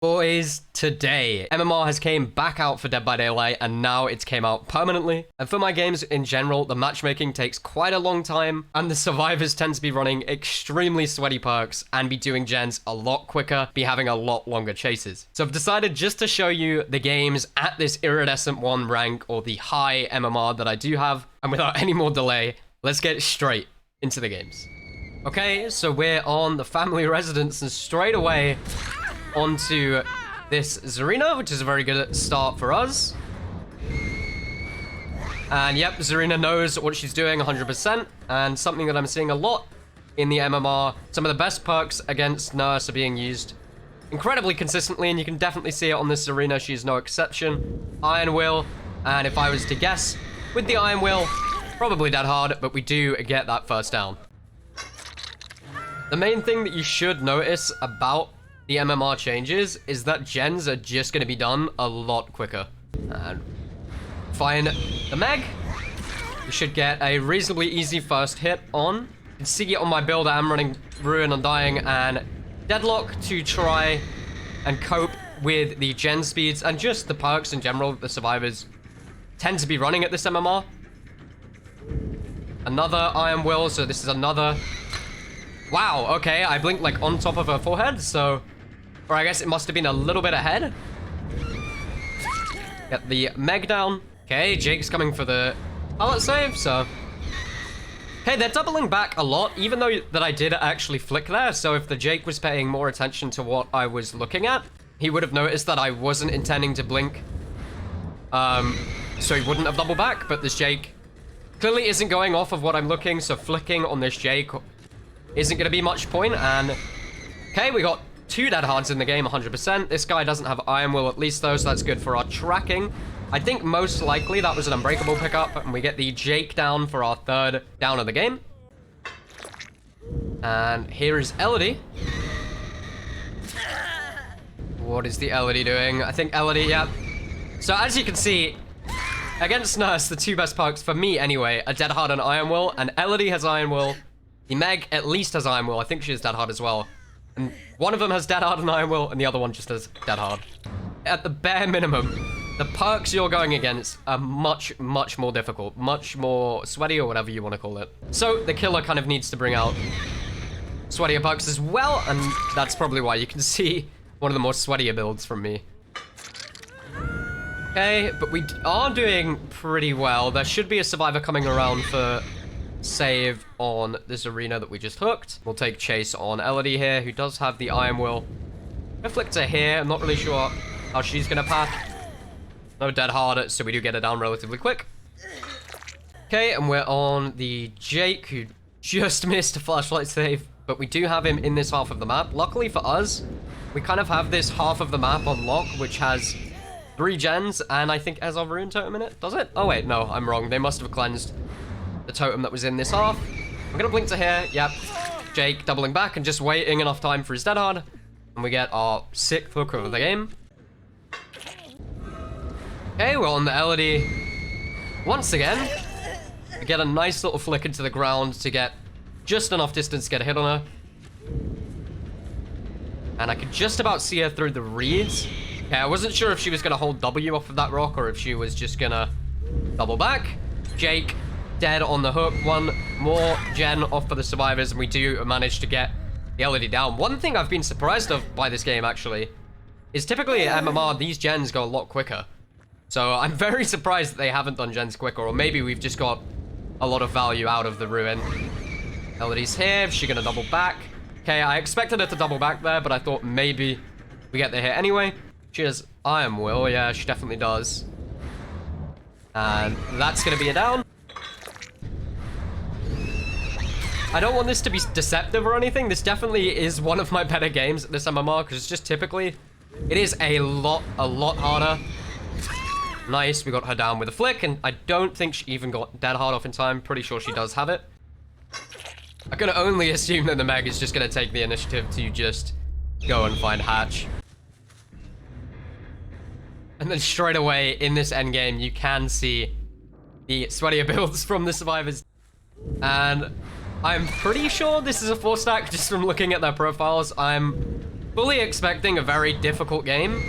Boys, today, MMR has came back out for Dead by Daylight, and now it's came out permanently. And for my games in general, the matchmaking takes quite a long time, and the survivors tend to be running extremely sweaty perks and be doing gens a lot quicker, be having a lot longer chases. So I've decided just to show you the games at this iridescent 1 rank, or the high MMR that I do have, and without any more delay, let's get straight into the games. Okay, so we're on the family residence, and straight away onto this Zarina, which is a very good start for us. And yep, Zarina knows what she's doing 100%, and something that I'm seeing a lot in the MMR. Some of the best perks against Nurse are being used incredibly consistently, and you can definitely see it on this Zarina. She's no exception. Iron Will, and if I was to guess, with the Iron Will, probably dead hard, but we do get that first down. The main thing that you should notice about the MMR changes is that gens are just going to be done a lot quicker. And find the Meg. We should get a reasonably easy first hit on. You can see it on my build. I'm running Ruin, Undying, and Deadlock to try and cope with the gen speeds and just the perks in general that the survivors tend to be running at this MMR. Another Iron Will, so this is another... Wow, okay, I blinked like on top of her forehead, so... Or I guess it must have been a little bit ahead. Get the Meg down. Okay, Jake's coming for the pallet save, so... Okay, they're doubling back a lot, even though that I did actually flick there. So if the Jake was paying more attention to what I was looking at, he would have noticed that I wasn't intending to blink. So he wouldn't have doubled back, but this Jake clearly isn't going off of what I'm looking, so flicking on this Jake isn't going to be much point, and... Okay, we got 2 dead hards in the game, 100%. This guy doesn't have Iron Will at least, though, so that's good for our tracking. I think most likely that was an unbreakable pickup, and we get the Jake down for our 3rd down of the game. And here is Elodie. What is the Elodie doing? I think Elodie, yeah. So as you can see, against Nurse, the 2 best perks, for me anyway, are Dead Hard and Iron Will, and Elodie has Iron Will. The Meg at least has Iron Will. I think she has Dead Hard as well. And one of them has Dead Hard and Iron Will, and the other one just has Dead Hard. At the bare minimum, the perks you're going against are much, much more difficult. Much more sweaty, or whatever you want to call it. So, the killer kind of needs to bring out sweatier perks as well, and that's probably why you can see one of the more sweatier builds from me. Okay, but we are doing pretty well. There should be a survivor coming around for... save on this arena that we just hooked. We'll take chase on Elodie here, who does have the Iron Will. I flicked her here. I'm not really sure how she's gonna path. No dead hard, so we do get her down relatively quick. Okay, and we're on the Jake, who just missed a flashlight save, but we do have him in this half of the map. Luckily for us, we kind of have this half of the map on lock, which has 3 gens, and I think has our rune totem in it. Does it? Oh wait, no, I'm wrong. They must have cleansed the totem that was in this half. I'm gonna blink to here. Yep. Jake doubling back and just waiting enough time for his dead hard. And we get our 6th hook of the game. Okay, we're on the Elodie. Once again, we get a nice little flick into the ground to get just enough distance to get a hit on her. And I could just about see her through the reeds. Okay, I wasn't sure if she was gonna hold W off of that rock or if she was just gonna double back. Jake dead on the hook. 1 more gen off for the survivors, and we do manage to get the Elodie down. One thing I've been surprised of by this game, actually, is typically at MMR, these gens go a lot quicker. So I'm very surprised that they haven't done gens quicker, or maybe we've just got a lot of value out of the Ruin. Elodie's here. Is she gonna double back? Okay, I expected her to double back there, but I thought maybe we get the hit anyway. She has Iron Will. Yeah, she definitely does. And that's gonna be a down. I don't want this to be deceptive or anything. This definitely is one of my better games at this MMR, because it's just typically, it is a lot harder. Nice, we got her down with a flick, and I don't think she even got dead hard off in time. Pretty sure she does have it. I can only assume that the Meg is just going to take the initiative to just go and find Hatch. And then straight away in this endgame, you can see the sweatier builds from the survivors. And I'm pretty sure this is a 4-stack just from looking at their profiles. I'm Fully expecting a very difficult game.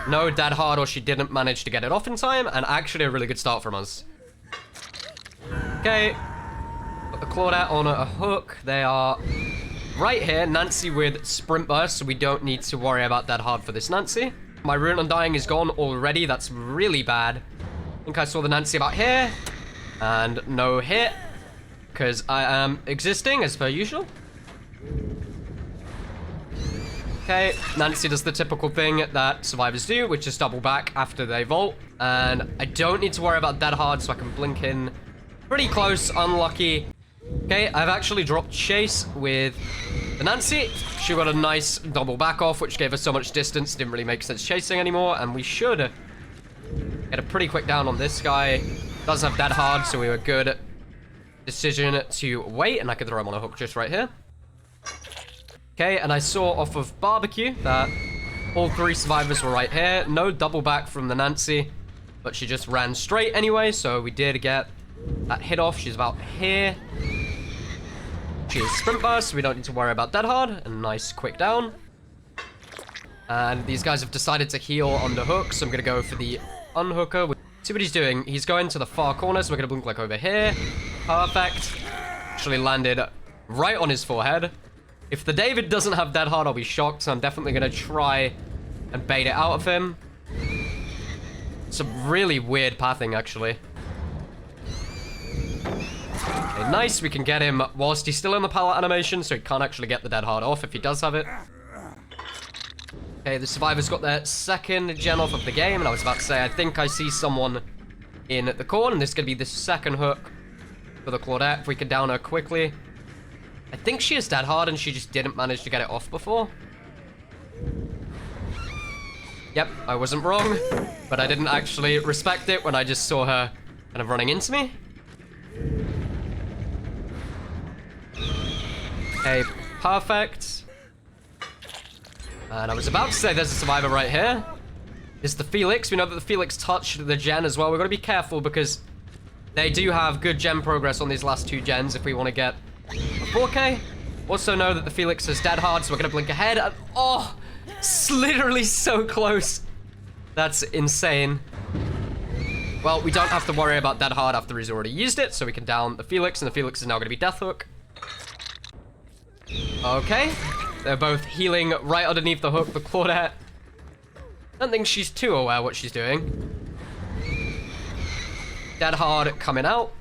No dead hard, or she didn't manage to get it off in time, and actually a really good start from us. Okay. Got the Claudette on a hook. They are right here. Nancy with sprint burst, so we don't need to worry about dead hard for this Nancy. My Rune Undying is gone already. That's really bad. I think I saw the Nancy about here. And no hit. Because I am existing as per usual. Okay, Nancy does the typical thing that survivors do, which is double back after they vault. And I don't need to worry about dead hard, so I can blink in pretty close. Unlucky. Okay, I've actually dropped chase with the Nancy. She got a nice double back off, which gave us so much distance. Didn't really make sense chasing anymore. And we should get a pretty quick down on this guy. Does have dead hard, so we were good. Decision to wait, and I could throw him on a hook just right here. Okay, and I saw off of barbecue that all 3 survivors were right here. No double back from the Nancy, but she just ran straight anyway, so we did get that hit off. She's about here. She is sprint burst, so we don't need to worry about dead hard. A nice quick down. And these guys have decided to heal on the hook, so I'm gonna go for the unhooker. See what he's doing. He's going to the far corner, so we're gonna blink like over here. Perfect. Actually landed right on his forehead. If the David doesn't have dead hard, I'll be shocked, so I'm definitely gonna try and bait it out of him. It's a really weird pathing, actually. Okay, nice. We can get him whilst he's still in the pallet animation, so he can't actually get the dead hard off if he does have it. Okay, the survivors got their second gen off of the game, and I was about to say, I think I see someone in the corner, and this is going to be the second hook for the Claudette, if we can down her quickly. I think she is dead hard, and she just didn't manage to get it off before. Yep, I wasn't wrong, but I didn't actually respect it when I just saw her kind of running into me. Okay, perfect. And I was about to say there's a survivor right here. It's the Felix. We know that the Felix touched the gen as well. We've got to be careful because they do have good gen progress on these last 2 gens if we want to get a 4K. Also know that the Felix is dead hard, so we're going to blink ahead. And, oh, it's literally so close. That's insane. Well, we don't have to worry about dead hard after he's already used it, so we can down the Felix, and the Felix is now going to be death hook. Okay. They're both healing right underneath the hook. The Claudette, I don't think she's too aware what she's doing. Dead hard coming out.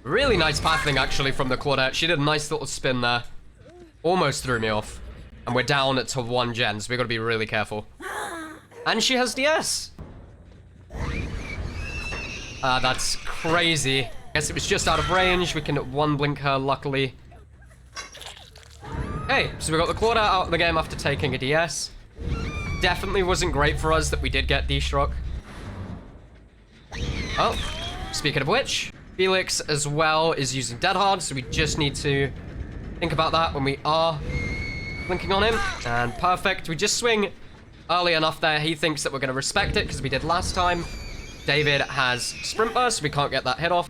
Really nice pathing, actually, from the Claudette. She did a nice little spin there. Almost threw me off. And we're down to 1 gen, so we've got to be really careful. And she has DS. That's crazy. Guess it was just out of range. We can 1-blink her, luckily. Okay, so we got the Claudette out of the game after taking a DS. Definitely wasn't great for us that we did get D-struck. Oh, speaking of which, Felix as well is using dead hard, so we just need to think about that when we are blinking on him. And perfect, we just swing early enough there. He thinks that we're going to respect it because we did last time. David has sprint burst, so we can't get that hit off.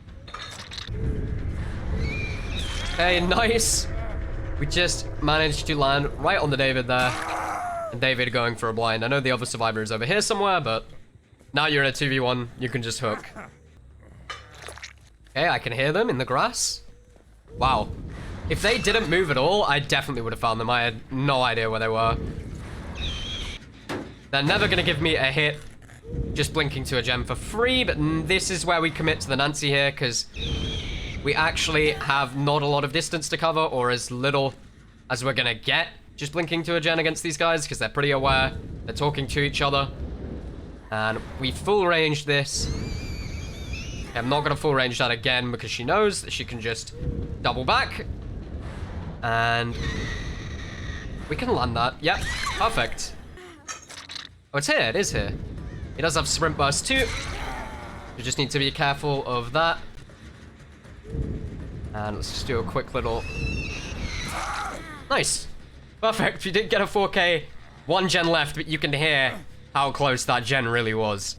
Okay, nice. We just managed to land right on the David there. And David going for a blind. I know the other survivor is over here somewhere, but now you're in a 2v1, you can just hook. Okay, I can hear them in the grass. Wow. If they didn't move at all, I definitely would have found them. I had no idea where they were. They're never going to give me a hit just blinking to a gem for free, but this is where we commit to the Nancy here, because we actually have not a lot of distance to cover, or as little as we're gonna get just blinking to a gen against these guys, because they're pretty aware. They're talking to each other. And we full range this. I'm not gonna full range that again, because she knows that she can just double back. And we can land that. Yep, perfect. Oh, it's here. It is here. It does have sprint burst too. We just need to be careful of that. And let's just do a quick little... Nice. Perfect. We did get a 4K. 1 gen left, but you can hear how close that gen really was.